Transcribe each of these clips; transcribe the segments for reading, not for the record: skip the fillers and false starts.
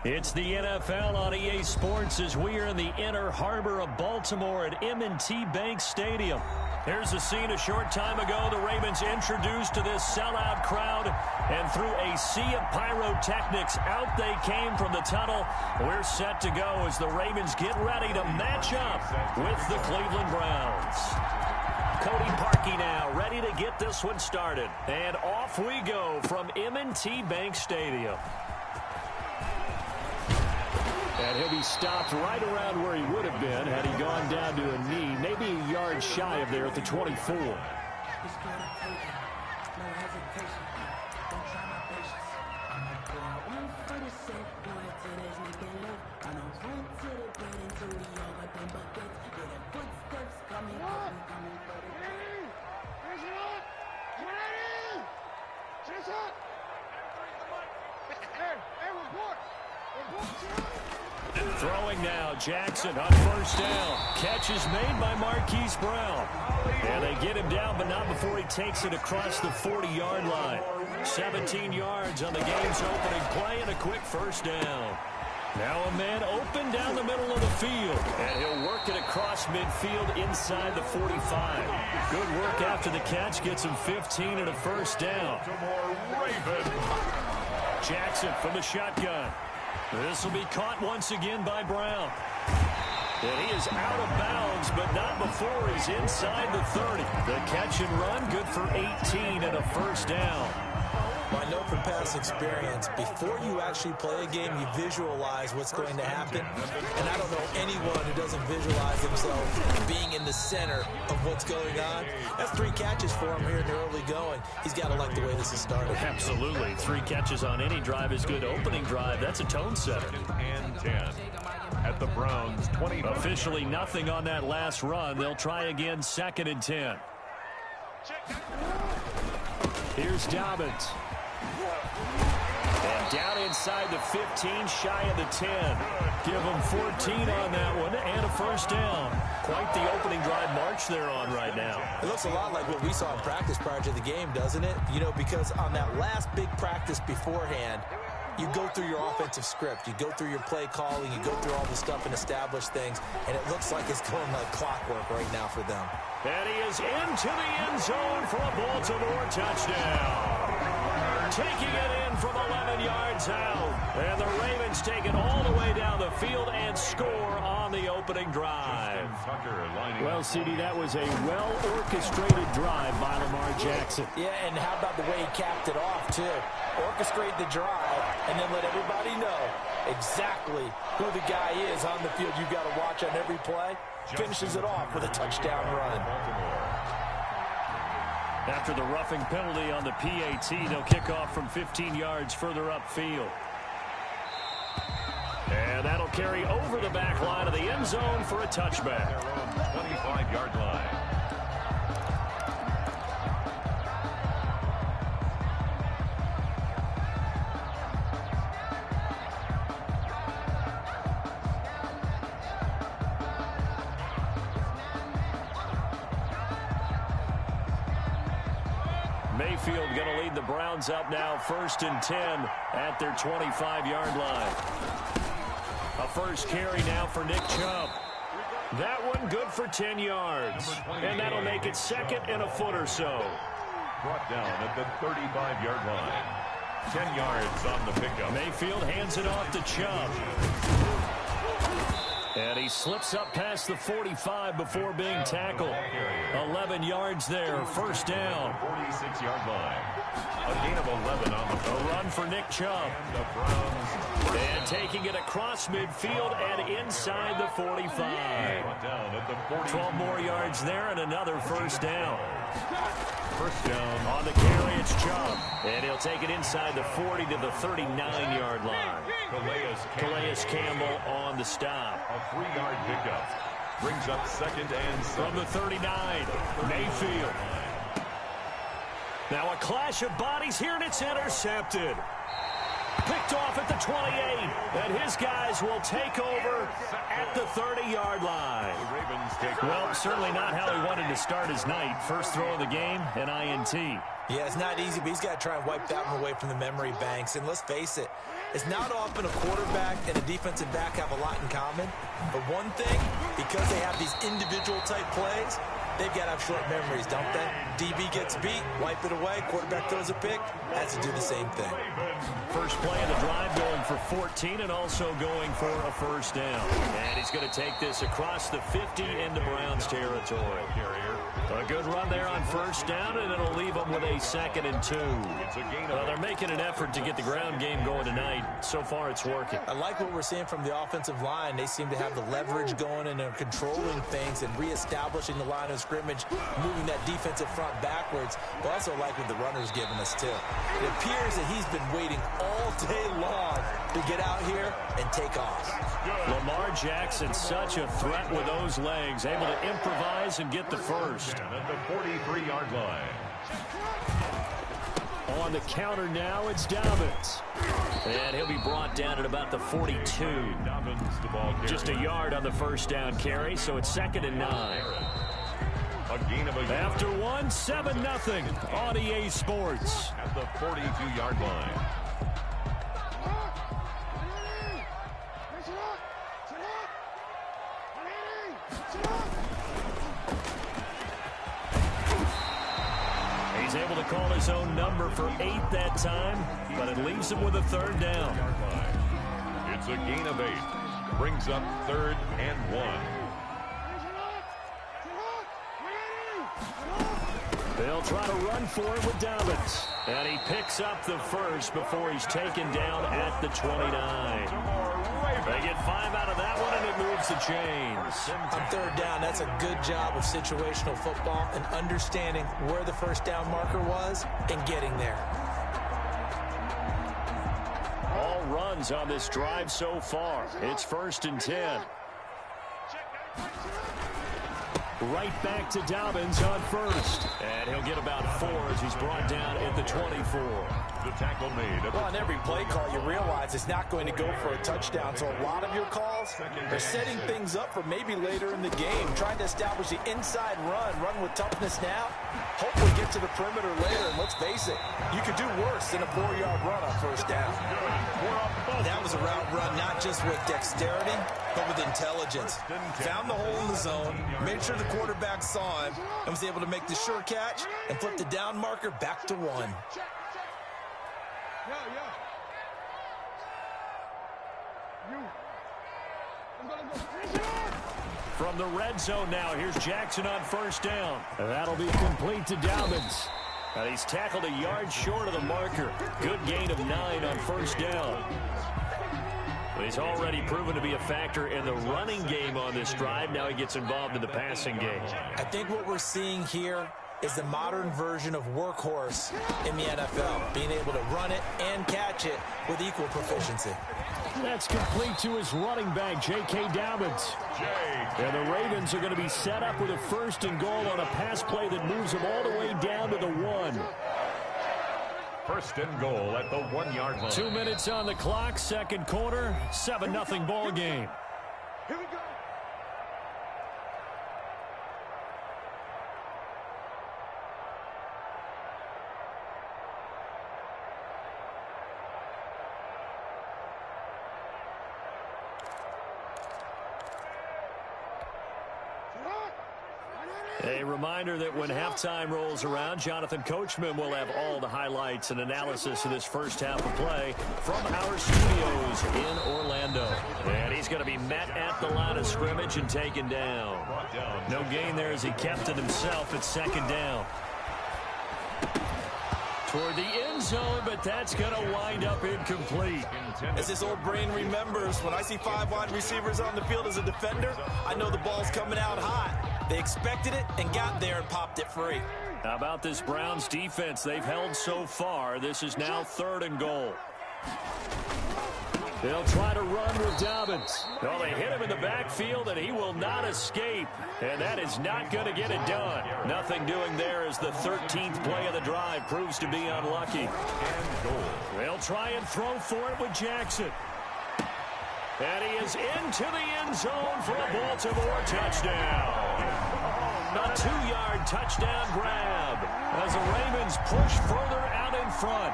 It's the NFL on EA Sports as we are in the inner harbor of Baltimore at M&T Bank Stadium. Here's a scene a short time ago. The Ravens introduced to this sellout crowd, and through a sea of pyrotechnics, out they came from the tunnel. We're set to go as the Ravens get ready to match up with the Cleveland Browns. Cody Parkey now ready to get this one started. And off we go from M&T Bank Stadium. And he'll be stopped right around where he would have been had he gone down to a knee, maybe a yard shy of there at the 24. Throwing now, Jackson on first down. Catch is made by Marquise Brown. And they get him down, but not before he takes it across the 40-yard line. 17 yards on the game's opening play and a quick first down. Now a man open down the middle of the field. And he'll work it across midfield inside the 45. Good work after the catch. Gets him 15 and a first down. Jackson from the shotgun. This will be caught once again by Brown. And he is out of bounds, but not before he's inside the 30. The catch and run, good for 18 and a first down. Well, I know from past experience, before you actually play a game, you visualize what's going to happen. And I don't know anyone who doesn't visualize themselves being in the center of what's going on. That's 3 catches for him here in the early going. He's got to like the way this is started. Absolutely. 3 catches on any drive is good. Opening drive, that's a tone setter. And 10 at the Browns 20. Officially nothing on that last run. They'll try again, 2nd and 10. Here's Dobbins. And down inside the 15, shy of the 10. Give them 14 on that one and a first down. Quite the opening drive march they're on right now. It looks a lot like what we saw in practice prior to the game, doesn't it? You know, because on that last big practice beforehand, you go through your offensive script. You go through your play calling. You go through all the stuff and establish things. And it looks like it's going like clockwork right now for them. And he is into the end zone for a Baltimore touchdown. Taking it in from 11 yards out. And the Ravens take it all the way down the field and score on the opening drive. Well, CD, that was a well-orchestrated drive by Lamar Jackson. Yeah, and how about the way he capped it off, too? Orchestrate the drive and then let everybody know exactly who the guy is on the field. You've got to watch on every play. Finishes it off with a touchdown run. After the roughing penalty on the PAT, they'll kick off from 15 yards further upfield. And that'll carry over the back line of the end zone for a touchback. 25-yard line. Mayfield going to lead the Browns up now, 1st and 10 at their 25-yard line. A first carry now for Nick Chubb. That one good for 10 yards. And that'll make it 2nd and a foot or so. Brought down at the 35-yard line. 10 yards on the pickup. Mayfield hands it off to Chubb. And he slips up past the 45 before being tackled. 11 yards there, first down. 46-yard line. A gain of 11 on the A run for Nick Chubb. And the Browns. And taking it across midfield and inside the 45. Down at the 40. 12 more yards there and another first down. First down. On the carry, it's Chubb. And he'll take it inside the 40 to the 39-yard line. Calais Campbell on the stop. A 3-yard pickup. Brings up 2nd and 7. From the 39, Mayfield. Now a clash of bodies here, and it's intercepted. Picked off at the 28, and his guys will take over at the 30-yard line. Well, certainly not how he wanted to start his night. First throw of the game, an INT. Yeah, it's not easy, but he's got to try and wipe that one away from the memory banks. And let's face it, It's not often a quarterback and a defensive back have a lot in common. But one thing, because they have these individual type plays, they've got to have short memories, don't they? DB gets beat, wipe it away, quarterback throws a pick, has to do the same thing. First play of the drive going for 14 and also going for a first down. And he's going to take this across the 50 into Browns territory. A good run there on first down, and it'll leave them with a 2nd and 2. Well, they're making an effort to get the ground game going tonight. So far, it's working. I like what we're seeing from the offensive line. They seem to have the leverage going, and they're controlling things and reestablishing the line of scrimmage, moving that defensive front backwards. But also like what the runner's giving us, too. It appears that he's been waiting all day long to get out here and take off. Lamar Jackson, such a threat with those legs, able to improvise and get the first. At the 43-yard line. On the counter now, it's Dobbins. And he'll be brought down at about the 42. Just a yard on the first down carry, so it's 2nd and 9. After 7-0 on EA Sports. At the 42-yard line. He's able to call his own number for 8 that time, but it leaves him with a 3rd down. It's a gain of 8. Brings up 3rd and 1. They'll try to run for it with Dobbins. And he picks up the first before he's taken down at the 29. They get 5 out of that one, and it moves the chains. On 3rd down, that's a good job of situational football and understanding where the first down marker was and getting there. All runs on this drive so far. It's 1st and 10. Right back to Dobbins on first. And he'll get about 4 as he's brought down at the 24. The tackle made. Well, on every play call, you realize it's not going to go for a touchdown. So a lot of your calls are setting things up for maybe later in the game, trying to establish the inside run with toughness now, hopefully get to the perimeter later. And let's face it, you could do worse than a 4-yard run on first down. That was a route run not just with dexterity, but with intelligence. Found the hole in the zone, made sure the quarterback saw him, and was able to make the sure catch and flip the down marker back to 1. From the red zone now, here's Jackson on first down. That'll be complete to Dobbins. And he's tackled a yard short of the marker. Good gain of 9 on first down. But he's already proven to be a factor in the running game on this drive. Now he gets involved in the passing game. I think what we're seeing here is the modern version of workhorse in the NFL, being able to run it and catch it with equal proficiency. That's complete to his running back, J.K. Dobbins. And the Ravens are going to be set up with a 1st and goal on a pass play that moves them all the way down to the 1. 1st and goal at the 1-yard line. 2 minutes on the clock, 2nd quarter, 7-0 ball game. Here we go. A reminder that when halftime rolls around, Jonathan Coachman will have all the highlights and analysis of this first half of play from our studios in Orlando. And he's going to be met at the line of scrimmage and taken down. No gain there as he kept it himself at 2nd down. Toward the end zone, but that's going to wind up incomplete. As his old brain remembers, when I see 5 wide receivers on the field as a defender, I know the ball's coming out hot. They expected it and got there and popped it free. How about this Browns defense they've held so far? This is now 3rd and goal. They'll try to run with Dobbins. Well, they hit him in the backfield, and he will not escape. And that is not going to get it done. Nothing doing there as the 13th play of the drive proves to be unlucky. They'll try and throw for it with Jackson. And he is into the end zone for a Baltimore touchdown. A 2-yard touchdown grab as the Ravens push further out in front.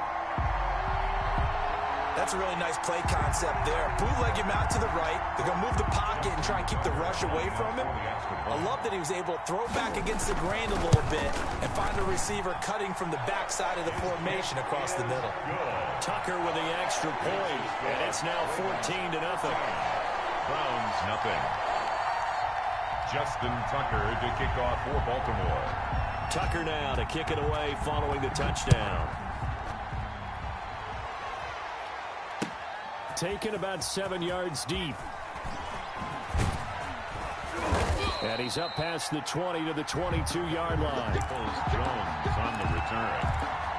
That's a really nice play concept there. Bootleg him out to the right. They're going to move the pocket and try and keep the rush away from him. I love that he was able to throw back against the grain a little bit and find a receiver cutting from the backside of the formation across the middle. Tucker with the extra point, and it's now 14-0. Browns nothing. Justin Tucker to kick off for Baltimore. Tucker now to kick it away following the touchdown. Taken about 7 yards deep. And he's up past the 20 to the 22-yard line. Jones on the return.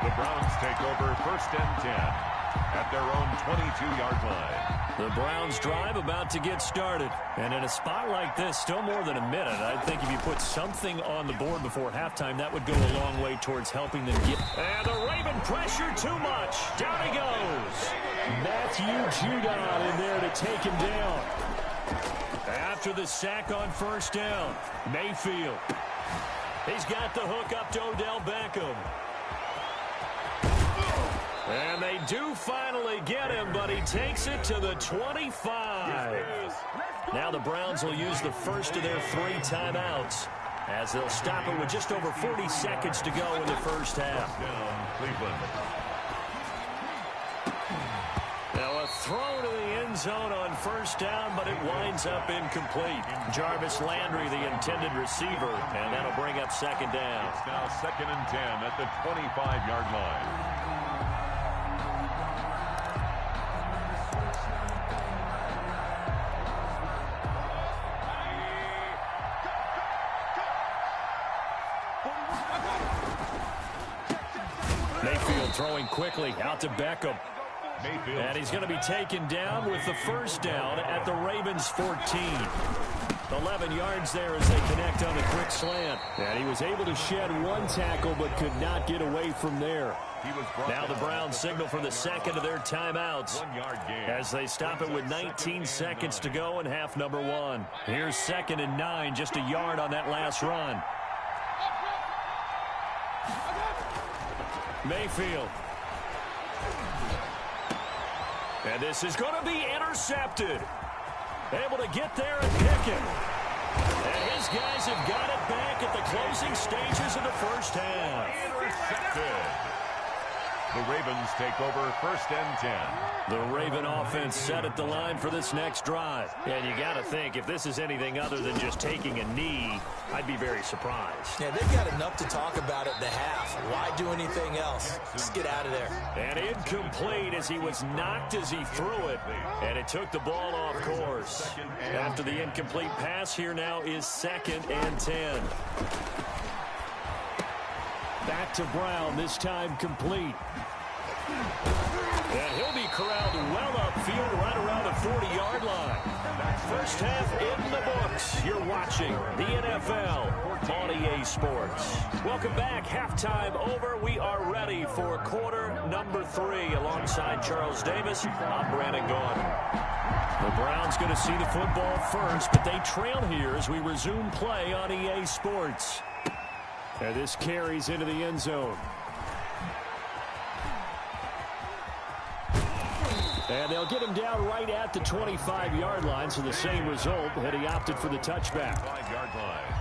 The Browns take over 1st and 10 at their own 22-yard line. The Browns drive about to get started. And in a spot like this, still more than a minute, I think if you put something on the board before halftime, that would go a long way towards helping them get. And the Raven pressure too much. Down he goes. Matthew Judon in there to take him down. After the sack on 1st down, Mayfield. He's got the hook up to Odell Beckham. And they do finally get him, but he takes it to the 25. Now the Browns will use the first of their 3 timeouts as they'll stop it with just over 40 seconds to go in the first half. Cleveland. Now a throw to the end zone on 1st down, but it winds up incomplete. Jarvis Landry, the intended receiver, and that'll bring up 2nd down. It's now 2nd and 10 at the 25-yard line. Mayfield throwing quickly out to Beckham. Mayfield. And he's going to be taken down with the 1st down at the Ravens' 14. 11 yards there as they connect on the quick slant. And he was able to shed 1 tackle but could not get away from there. Now the Browns signal for the 2nd of their timeouts 1 yard gain as they stop it with 19 seconds to go in half number 1. Here's 2nd and 9, just a yard on that last run. Mayfield. And this is going to be intercepted. Able to get there and pick it. And his guys have got it back at the closing stages of the first half. intercepted. The Ravens take over 1st and 10. The Raven offense set at the line for this next drive. And you got to think, if this is anything other than just taking a knee, I'd be very surprised. Yeah, they've got enough to talk about at the half. Why do anything else? Just get out of there. And incomplete as he was knocked as he threw it. And it took the ball off course. After the incomplete pass, here now is 2nd and 10. Back to Brown, this time complete. And he'll be corralled well upfield right around the 40-yard line. First half in the books. You're watching the NFL on EA Sports. Welcome back. Halftime over. We are ready for quarter number 3. Alongside Charles Davis, I'm Brandon Gordon. The Browns going to see the football first, but they trail here as we resume play on EA Sports. And this carries into the end zone. And they'll get him down right at the 25-yard line, so the same result, had he opted for the touchback. 5-yard line.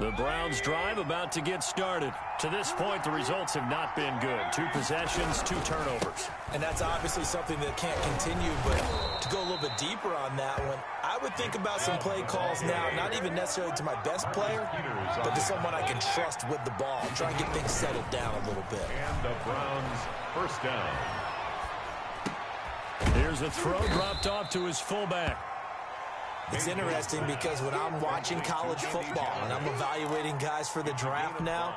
The Browns drive about to get started. To this point, the results have not been good. 2 possessions, 2 turnovers. And that's obviously something that can't continue, but to go a little bit deeper on that one, I would think about some play calls now, not even necessarily to my best player, but to someone I can trust with the ball. Try and get things settled down a little bit. And the Browns 1st down. Here's a throw dropped off to his fullback. It's interesting because when I'm watching college football and I'm evaluating guys for the draft now,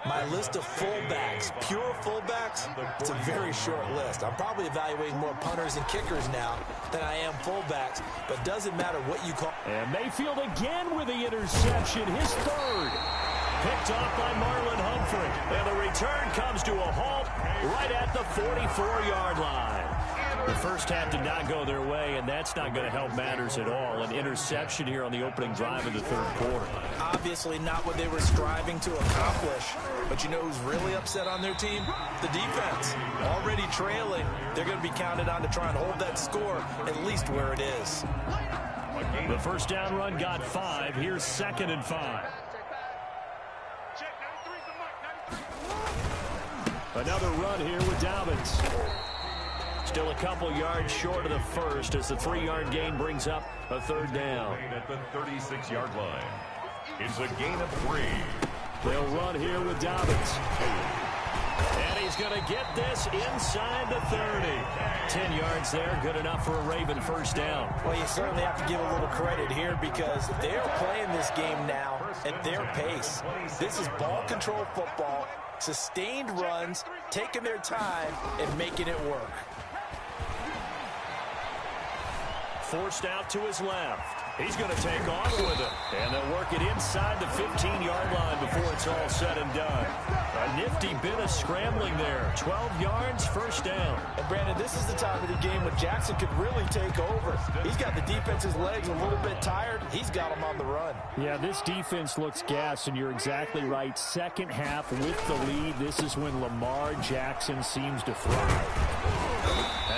my list of fullbacks, pure fullbacks, it's a very short list. I'm probably evaluating more punters and kickers now than I am fullbacks, but doesn't matter what you call. And Mayfield again with the interception, his 3rd. Picked off by Marlon Humphrey. And the return comes to a halt right at the 44-yard line. The first half did not go their way, and that's not going to help matters at all. An interception here on the opening drive of the third quarter. Obviously not what they were striving to accomplish. But you know who's really upset on their team? The defense. Already trailing. They're going to be counted on to try and hold that score at least where it is. The first down run got 5. Here's 2nd and 5. Another run here with Dobbins. Still a couple yards short of the first as the 3-yard gain brings up a 3rd down. At the 36-yard line. It's a gain of 3. They'll run here with Dobbins. And he's going to get this inside the 30. 10 yards there, good enough for a Raven first down. Well, you certainly have to give a little credit here because they're playing this game now at their pace. This is ball control football, sustained runs, taking their time and making it work. Forced out to his left. He's going to take off with it. And they'll work it inside the 15-yard line before it's all said and done. A nifty bit of scrambling there. 12 yards, first down. And Brandon, this is the time of the game when Jackson could really take over. He's got the defense's legs a little bit tired. He's got them on the run. Yeah, this defense looks gassed, and you're exactly right. Second half with the lead. This is when Lamar Jackson seems to thrive.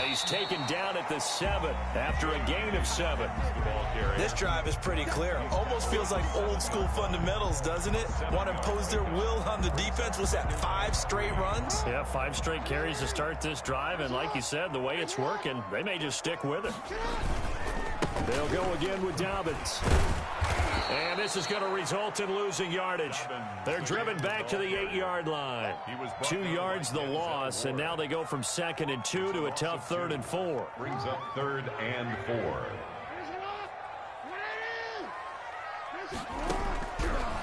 He's taken down at the 7 after a gain of 7. This drive is pretty clear. Almost feels like old school fundamentals, doesn't it? Want to impose their will on the defense. Was that 5 straight runs? Yeah, 5 straight carries to start this drive. And like you said, the way it's working, they may just stick with it. They'll go again with Dobbins. And this is going to result in losing yardage. They're driven back to the 8-yard line. 2 yards the loss, and now they go from 2nd and 2 to a tough 3rd and 4. Brings up 3rd and 4.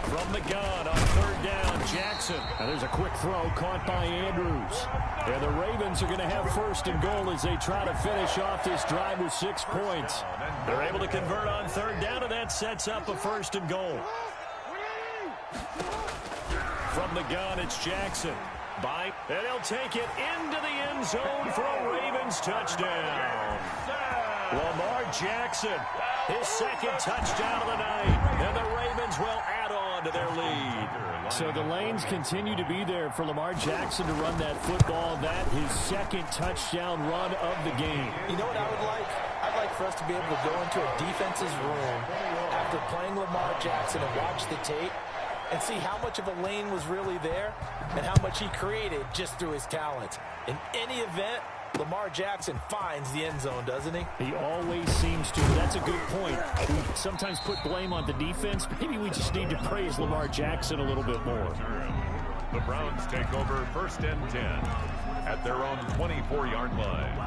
From the gun on 3rd down, Jackson. And there's a quick throw caught by Andrews. And the Ravens are going to have 1st and goal as they try to finish off this drive with 6 points. They're able to convert on 3rd down, and that sets up a 1st and goal. From the gun, it's Jackson. And he'll take it into the end zone for a Ravens touchdown. Lamar Jackson, his 2nd touchdown of the night. And the Ravens will add on to their lead. So the lanes continue to be there for Lamar Jackson to run that football. That his 2nd touchdown run of the game. You know what I would like? I'd like for us to be able to go into a defense's room after playing Lamar Jackson and watch the tape and see how much of a lane was really there and how much he created just through his talent. In any event, Lamar Jackson finds the end zone, doesn't he? He always seems to. That's a good point. We sometimes put blame on the defense. Maybe we just need to praise Lamar Jackson a little bit more. The Browns take over 1st and 10 at their own 24-yard line.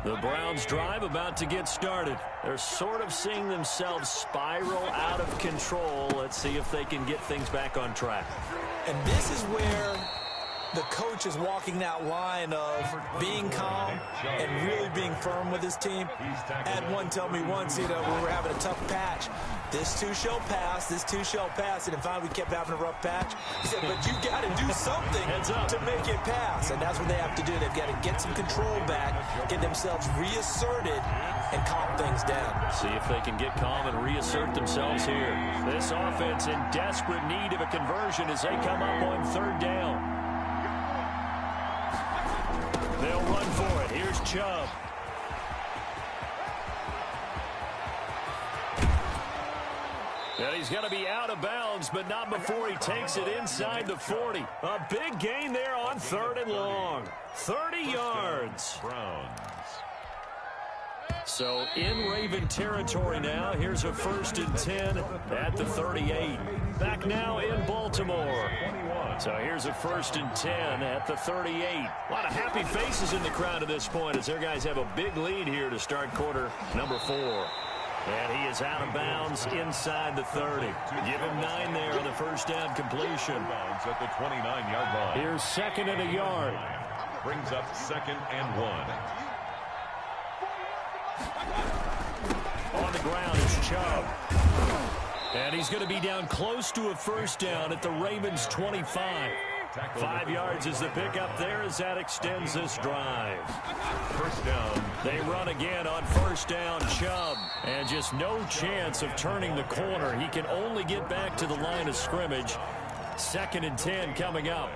The Browns drive about to get started. They're sort of seeing themselves spiral out of control. Let's see if they can get things back on track. And this is where the coach is walking that line of being calm and really being firm with his team. I had one tell me once, you know, we were having a tough patch. This too shall pass, this too shall pass. And finally we kept having a rough patch. He said, but you got to do something to make it pass. And that's what they have to do. They've got to get some control back, get themselves reasserted, and calm things down. See if they can get calm and reassert themselves here. This offense in desperate need of a conversion as they come up on 3rd down. They'll run for it. Here's Chubb. And he's going to be out of bounds, but not before he takes it inside the 40. A big gain there on 3rd and long. 30 yards. Browns. So in Raven territory now. Here's a 1st and 10 at the 38. Back now in Baltimore. So here's a 1st and 10 at the 38. A lot of happy faces in the crowd at this point as their guys have a big lead here to start quarter number 4. And he is out of bounds inside the 30. Give him 9 there on the 1st down completion. Bounds at the 29-yard line. Here's 2nd and a yard. Brings up 2nd and 1. On the ground is Chubb. And he's going to be down close to a 1st down at the Ravens 25. 5 yards is the pickup there as that extends this drive. First down. They run again on first down, Chubb. And just no chance of turning the corner. He can only get back to the line of scrimmage. 2nd and 10 coming up.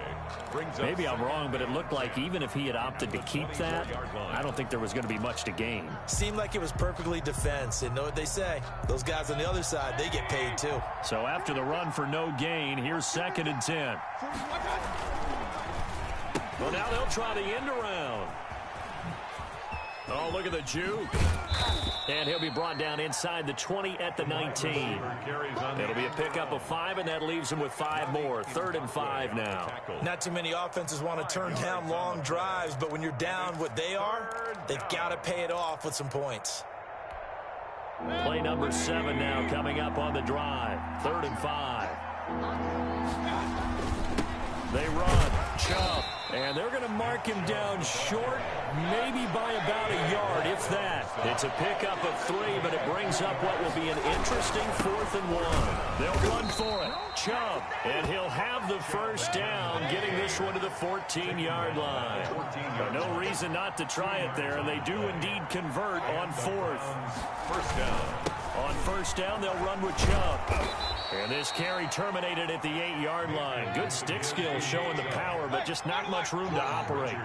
Maybe I'm wrong, but it looked like even if he had opted to keep that, I don't think there was going to be much to gain. Seemed like it was perfectly defense. And know what they say? Those guys on the other side, they get paid too. So after the run for no gain, here's 2nd and 10. Well, now they'll try the end around. Oh, look at the juke. And he'll be brought down inside the 20 at the 19. It'll be a pickup of 5, and that leaves him with 5 more. 3rd and 5 now. Not too many offenses want to turn down long drives, but when you're down what they are, they've got to pay it off with some points. Play number 7 now coming up on the drive. 3rd and 5. They run. Chubb. And they're going to mark him down short, maybe by about a yard, if that. It's a pickup of 3, but it brings up what will be an interesting 4th and 1. They'll run for it. Chubb. And he'll have the first down, getting this one to the 14-yard line. No reason not to try it there, and they do indeed convert on 4th. First down. On first down, they'll run with Chubb. And this carry terminated at the 8-yard line. Good stick skill showing the power, but just not much room to operate.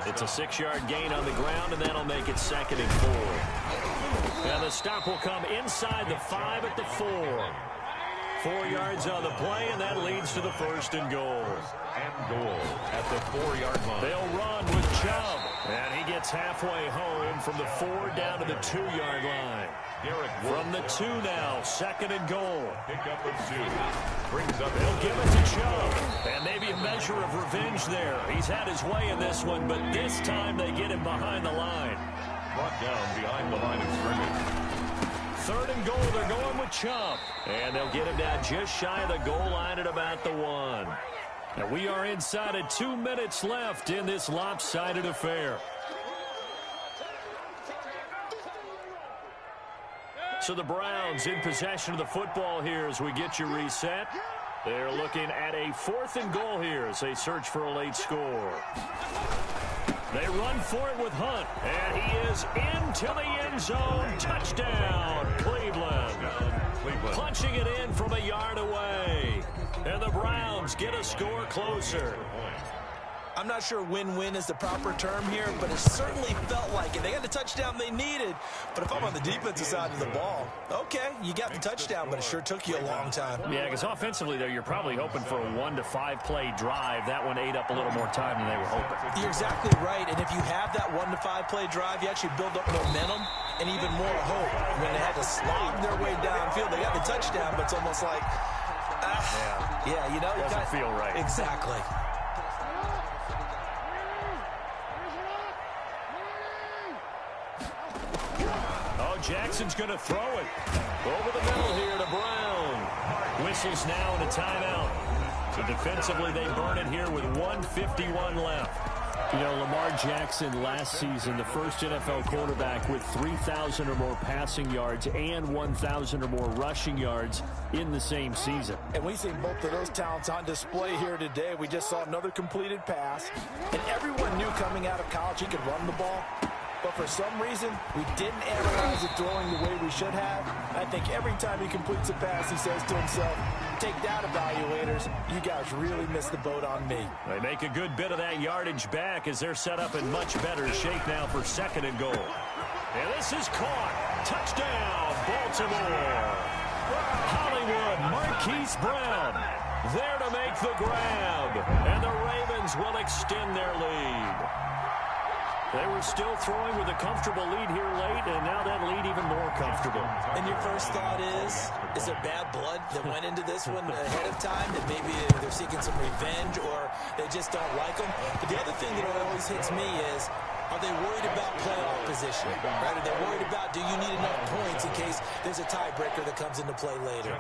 It's a 6-yard gain on the ground, and that'll make it 2nd and 4. And the stop will come inside the 5 at the 4. 4 yards on the play, and that leads to the 1st and goal. And goal at the 4-yard line. They'll run with Chubb. And he gets halfway home from the 4 down to the 2-yard line. From the 2 now, 2nd and goal. Pickup of 2. Brings up. They'll give it to Chubb. And maybe a measure of revenge there. He's had his way in this one, but this time they get him behind the line. Brought down behind the line of scrimmage. 3rd and goal, they're going with Chubb. And they'll get him down just shy of the goal line at about the 1. And we are inside of 2 minutes left in this lopsided affair. So the Browns in possession of the football here as we get you reset. They're looking at a 4th and goal here as they search for a late score. They run for it with Hunt, and he is into the end zone. Touchdown, Cleveland. Punching it in from a yard away. And the Browns get a score closer. I'm not sure win-win is the proper term here, but it certainly felt like it. They got the touchdown they needed, but if I'm on the defensive side of the ball, okay, you got the touchdown, but it sure took you a long time. Yeah, because offensively, though, you're probably hoping for a 1 to 5 play drive. That one ate up a little more time than they were hoping. You're exactly right, and if you have that 1 to 5 play drive, you actually build up momentum and even more hope. When they had to slog their way downfield, they got the touchdown, but it's almost like, yeah, you know. It doesn't feel right. Exactly. Jackson's going to throw it. Over the middle here to Brown. Whistles now and a timeout. So defensively, they burn it here with 1:51 left. You know, Lamar Jackson last season, the first NFL quarterback with 3,000 or more passing yards and 1,000 or more rushing yards in the same season. And we see both of those talents on display here today. We just saw another completed pass. And everyone knew coming out of college he could run the ball. But for some reason, we didn't analyze it throwing the way we should have. I think every time he completes a pass, he says to himself, take that, evaluators. You guys really missed the boat on me. They make a good bit of that yardage back as they're set up in much better shape now for 2nd and goal. And this is caught. Touchdown, Baltimore. Hollywood, Marquise Brown there to make the grab. And the Ravens will extend their lead. They were still throwing with a comfortable lead here late, and now that lead even more comfortable. And your first thought is there bad blood that went into this one ahead of time, that maybe they're seeking some revenge or they just don't like them? But the other thing that always hits me is, are they worried about playoff position? Right? Are they worried about, do you need enough points in case there's a tiebreaker that comes into play later?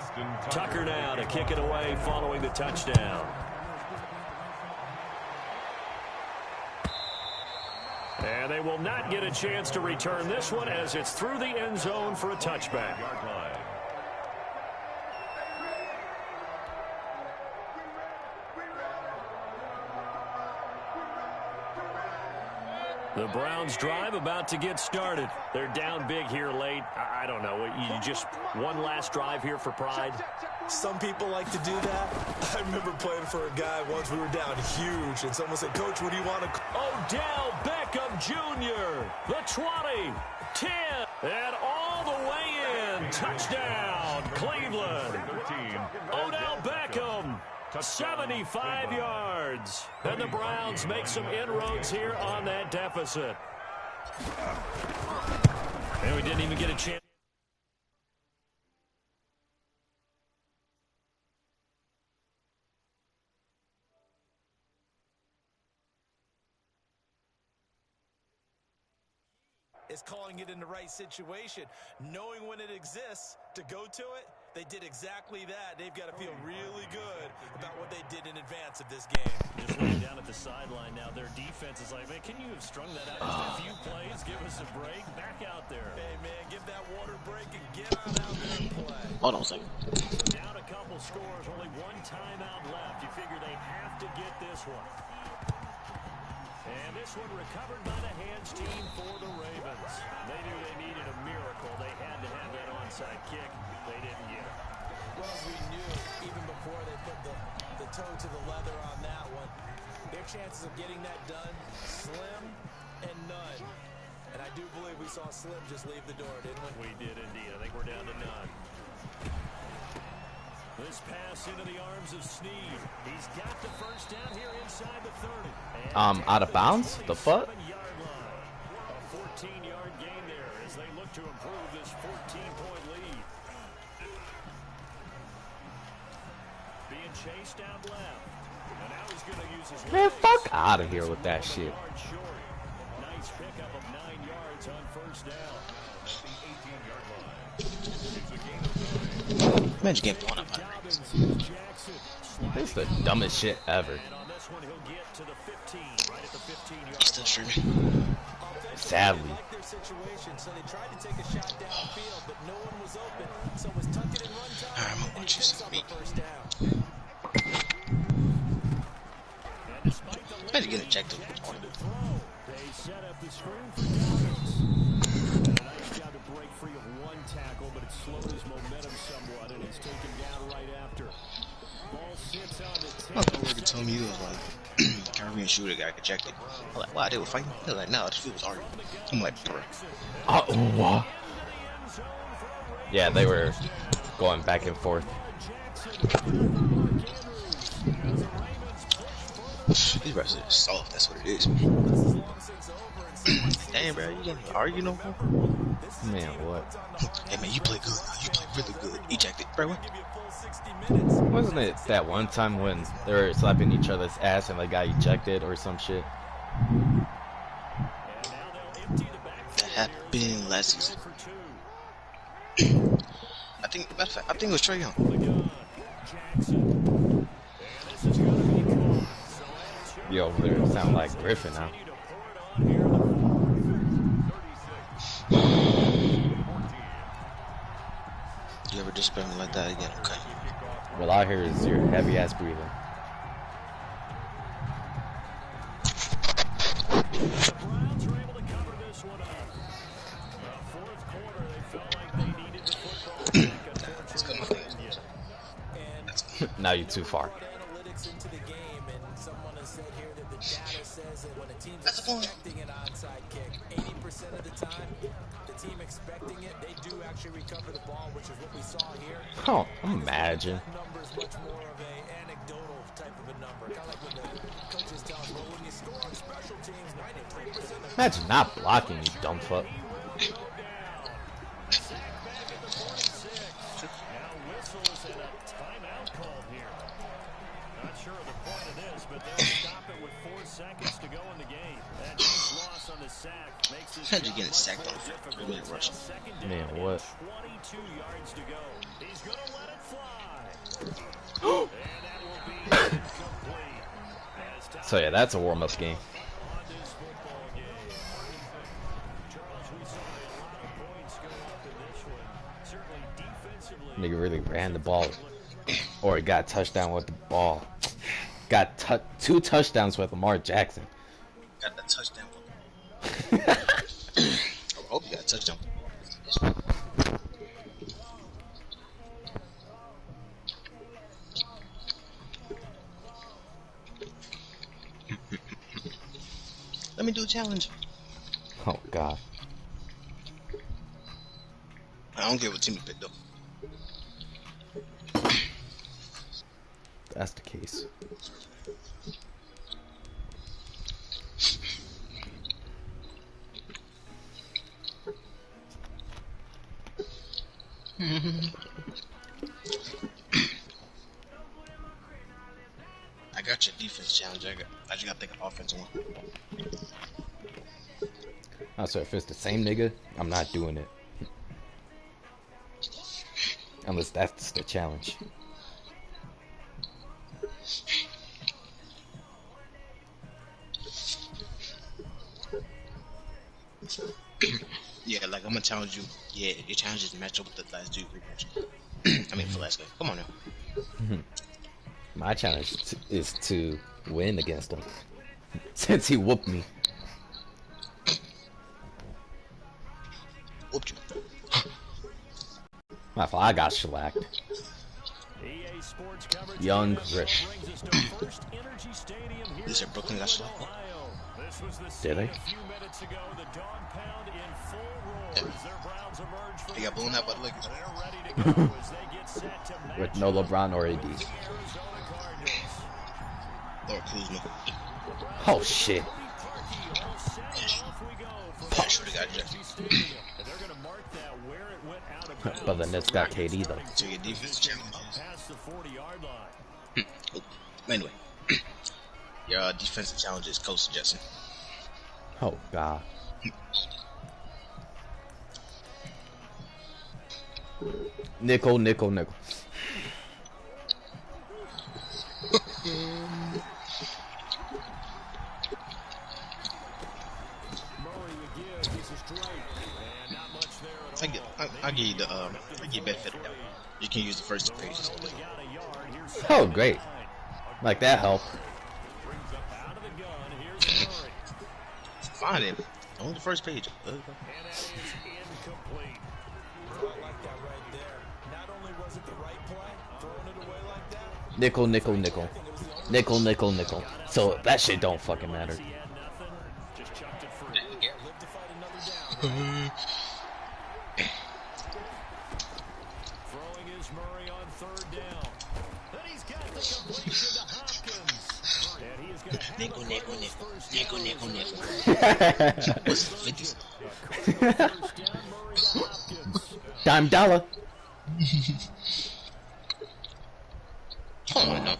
Tucker now to kick it away following the touchdown. And they will not get a chance to return this one as it's through the end zone for a touchback. The Browns drive about to get started. They're down big here late. I don't know. You just one last drive here for pride. Some people like to do that. I remember playing for a guy once. We were down huge, and someone said, "Coach, what do you want to?" Odell Beckham Jr., the 20, 10, and all the way in. Touchdown, Cleveland. Odell Beckham, 75 yards. And the Browns make some inroads here on that deficit. And we didn't even get a chance. Is calling it in the right situation, knowing when it exists to go to it. They did exactly that. They've got to feel really good about what they did in advance of this game. Just looking down at the sideline now, their defense is like, man, can you have strung that out just a few plays? Give us a break. Back out there. Hey, man, give that water break and get on out there and play. Hold on a second. So down a couple scores, only one timeout left. You figure they have to get this one. And this one recovered by the hands team for the Ravens. They knew they needed a miracle. They had to have that onside kick. They didn't get it. Well, we knew even before they put the toe to the leather on that one, their chances of getting that done, slim and none. And I do believe we saw Slim just leave the door, didn't we? We did indeed. I think we're down to none. This pass into the arms of Snead. He's got the first down here inside the 30. Out of bounds? The fuck? A 14-yard gain there as they look to improve this 14-point lead. Being chased out left. And now he's going to use his Man, fuck out of here with that shit. Nice pickup of 9 yards on first down. Imagine getting blown up by the Ravens. This is the dumbest shit ever. He's still streaming. Sadly. Alright, I'm gonna watch you some meat. Imagine getting ejected. But it slowed his momentum somewhat, and he's taken down right after. Ball sits on the 10. Nigga told me he was like, Caribbean shooter got ejected. I'm like, wow, they were fighting? They're like, no, this dude was arguing. I'm like, bro. What? Yeah, they were going back and forth. These refs are soft, that's what it is. Damn, bro, you can't argue no more? Man, what? Hey, man, you play good. You play really good. Ejected, bro. What? Wasn't it that one time when they were slapping each other's ass and they got ejected or some shit? That happened last season. I think it was Trey Young. You over there sound like Griffin now. You ever disrespect me like that again? Okay. Well, I hear is your heavy ass breathing. Now you're too far. That's a point. 80% of the time, the team expecting it, they do actually recover the ball, which is what we saw here. Oh, imagine. Number is much more of a anecdotal type of a number. Kind of like when the coaches tell us, well, when you score on special teams, 93%. Imagine not blocking, you dumb fuck. Imagine getting sacked on the 3-minute rush. Man, what? 22 yards to go. He's gonna let it fly. And that will be incomplete. So yeah, that's a warm-up game. Nigga really ran the ball, or he got a touchdown with the ball. Got 2 touchdowns with Lamar Jackson. Got the touchdown. Touchdown. Let me do a challenge. Oh God. I don't care what team you pick though. That's the case. I got your defense challenge. I just gotta think of offensive one. Oh, so if it's the same nigga, I'm not doing it. Unless that's the challenge. Yeah, like I'm gonna challenge you. Yeah, your challenge is to match up with the last dude rematch. I mean, for last game. Come on now. My challenge is to win against him. Since he whooped me. Whooped you. My fault, I got shellacked. Young Rip. You said Brooklyn got shellacked? Did they? Yeah. They got blown out by the Lakers. With no LeBron or AD. Lord Kuzma. Oh shit. Yeah, sure they got Jeff. But the Nets got KD though. So your defense challenge is... Anyway. Your defensive challenge is coach suggestion. Oh God. Nickel, nickel, nickel. I give you the I give you benefit of doubt. You can use the first 2 pages. Oh great. Like that help. Fine then. On the first page. Nickel, nickel, nickel. Nickel, nickel, nickel. So that shit don't fucking matter. Nickel, nickel, nickel. Nickel, nickel, nickel. What's the 50s? Dime dollar. Oh no.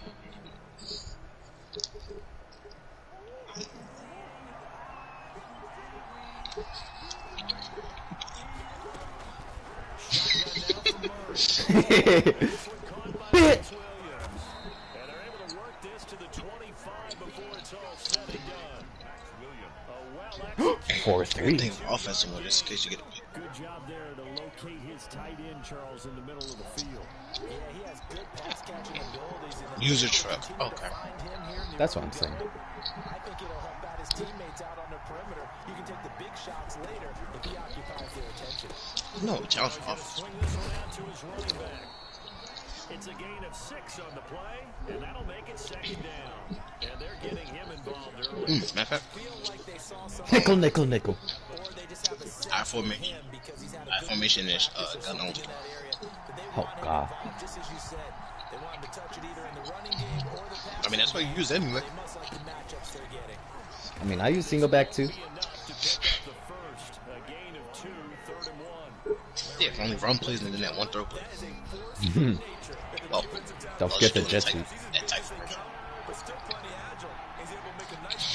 Bitch. 4-3. Offensive one, just in case you get a pick. Good job there to locate his tight end, Charles, in the middle of the field. Yeah, he has good pass catching abilities. User truck. Okay. That's what I'm saying. I think it'll help out his teammates out on the perimeter. You can take the big shots later if he occupies their attention. No, challenge for offense. Swing this one out to his running back. It's a gain of 6 on the play, and that'll make it 2nd down. And they're getting him involved early. Matter of fact, Nickel, nickel, nickel. I formation is gun only. Oh God. I mean, that's what you use anyway. I mean, I use single back too. Yeah, if only run plays and then that one throw play. Oh, Don't forget the jet sweep. That type of pressure.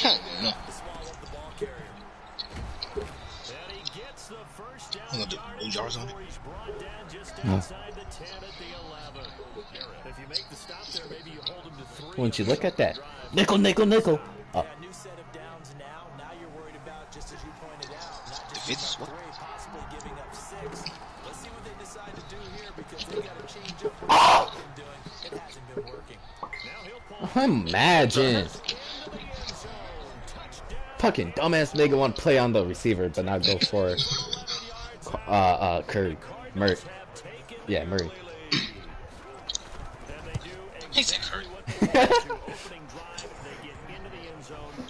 Oh, no. I'm gonna do 8 yards on it. Won't you look at that? Nickel, nickel, nickel. Oh. The 50s, what? Oh! Imagine. Fucking dumbass nigga want to play on the receiver, but not go for it. Curry. Murray. Yeah, Murray. He said Curry.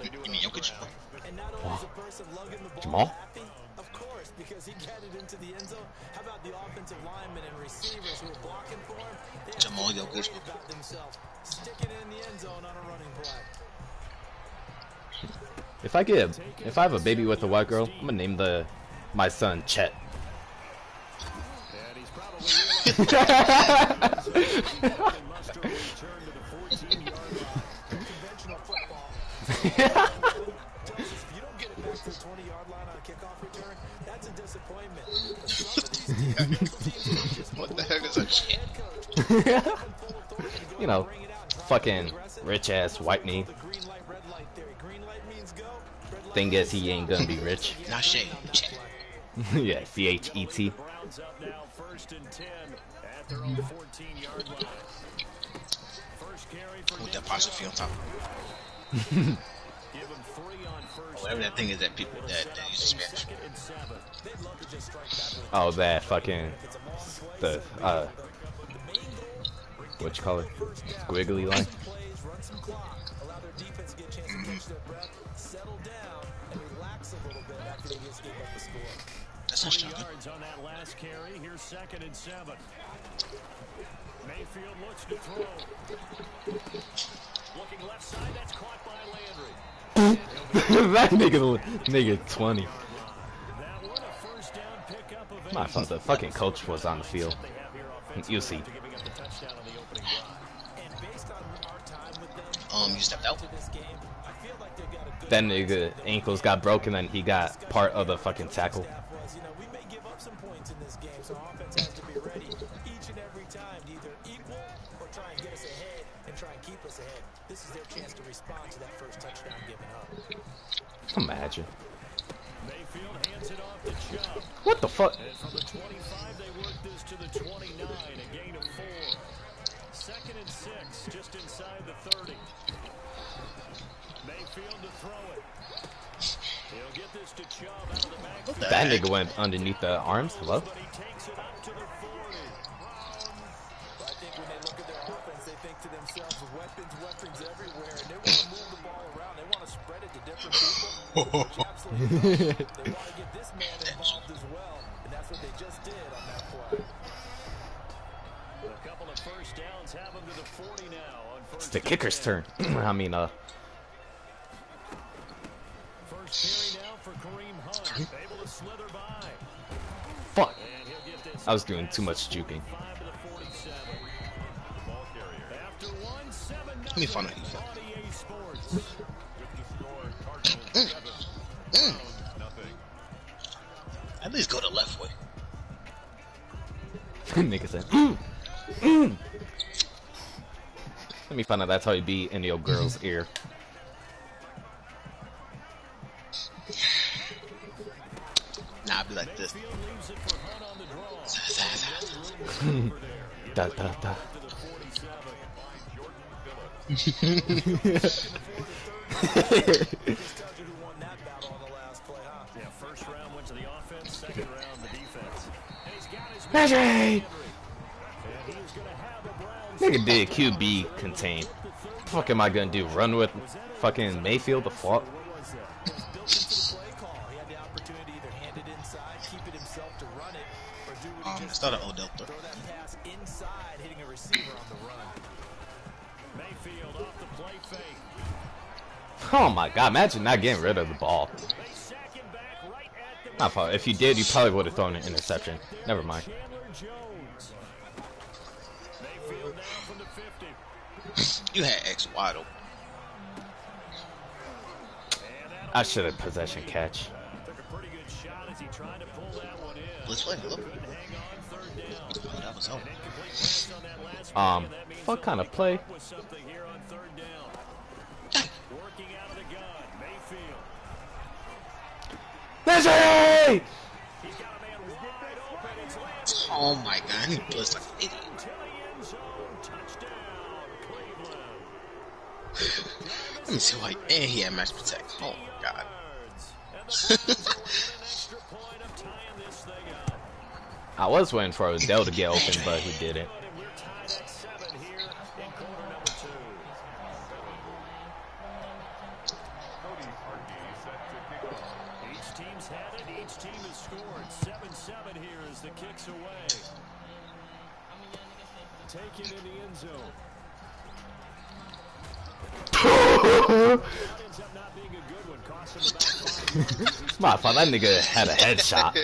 You mean Jokic? Wow. Jamal? Of course, because he got it into the end zone. How about the offensive linemen and receivers who were blocking for him? Jamal Jokic. About themselves, sticking it in the end zone on a running play. If I have a baby with a white girl, I'm gonna name my son Chet. The 20-yard line on a kickoff return, that's a disappointment. What the heck is that shit? You know, fucking rich ass white me. Thing is, he ain't gonna be rich. Not Shay. Chet. Yeah, CHET. With that apostrophe on top. Whatever that thing is that people that use Spanish. Oh, that fucking what you call it? Squiggly line. That's not shocking. On that last carry, here's 2nd and 7. Mayfield looks to throw. Looking left side, that's caught by Landry. That nigga 20. My fault, the fucking coach was on the field. You see. You stepped out. That nigga ankles got broken and he got part of the fucking tackle. We may give up some points in this game, so offense has to be ready each and every time to either equal or try and get us ahead and try and keep us ahead. This is their chance to respond to that first touchdown given up. Imagine. Mayfield hands it off to Chubb. What the fuck? And from the 25, they work this to the 29, a gain of 4. 2nd and 6, just inside the 30. Mayfield to throw it. He'll get this to Chubb out of the backfield. That nigga went underneath the arms. Hello? But he takes it up to the 40. I think when they look at their offense, they think to themselves, weapons everywhere, and they want to move the ball around. They want to spread it to different people. Absolutely. They want to get this man involved as well, and that's what they just did on that play. A couple of first downs have him to the 40 now. On It's the kicker's turn. I mean, First carry now for Kareem Hunt. Able to slither by. fuck. And he'll get this I was doing too much juking. 5 to the 47. Ball carrier. After 1-7 Let me find out who on EA Sports. At least go the left way. Nigga said, Let me find out that's how you be in your girl's ear. Nah, I'd be like this. Da da da. Yeah, first round went to the offense, second round the defense. And he's got his Magic! and he's gonna have a Browns. Nigga did QB contain. What the fuck am I gonna do? Run with fucking Mayfield the fuck? Built into the play call. He had the opportunity to either hand it inside, keep it himself to run it, or do what he It's just not did. an Odell throw. Throw that pass inside, hitting a receiver on the run. Mayfield off the play fake. Oh my god, imagine not getting rid of the ball. They sack him back right at the Not fault. If you did, you probably would have thrown an interception. Never mind. Chandler Jones. Mayfield now from the 50. You had X wide open. I should have possession catch. Took a pretty good shot as he tried to pull that one in. Let's play. Look. Couldn't hang on third down. Oh, that was open. Incomplete pass on that last play, and that means What kind of they'll play? come up with something here on third down. Working out of the gun, Mayfield. Lizzie! He's got a man wide open. It's Landry. Oh my god, he blitzed like an idiot. To the end zone. Touchdown, Cleveland. Let me see why. And he had match protect. Oh my god. And the Browns with an extra point of tying this thing up. I was waiting for Odell to get open, but he didn't. Each team's had it. Each team has scored. 7-7 here as the kick's away. Take it in the end zone. Ends up not being a good one. Cost him about 5 yards. That nigga had a headshot.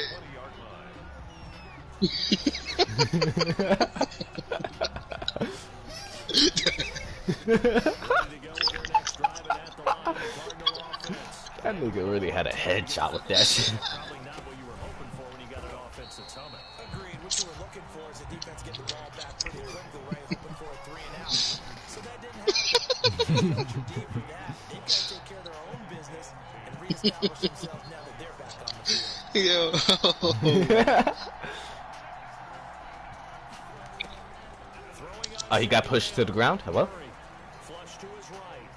That nigga really had a headshot with that shit. Probably not what you were hoping for when you got an offensive summit. Agreed. What you were looking for is a defense getting the ball back pretty quickly, right? Hoping for a 3 and out. So that didn't happen. What you did for that, they got to take care of their own business and reestablish themselves now that they're back on the field. Oh, he got pushed to the ground. Hello? Flush to his right.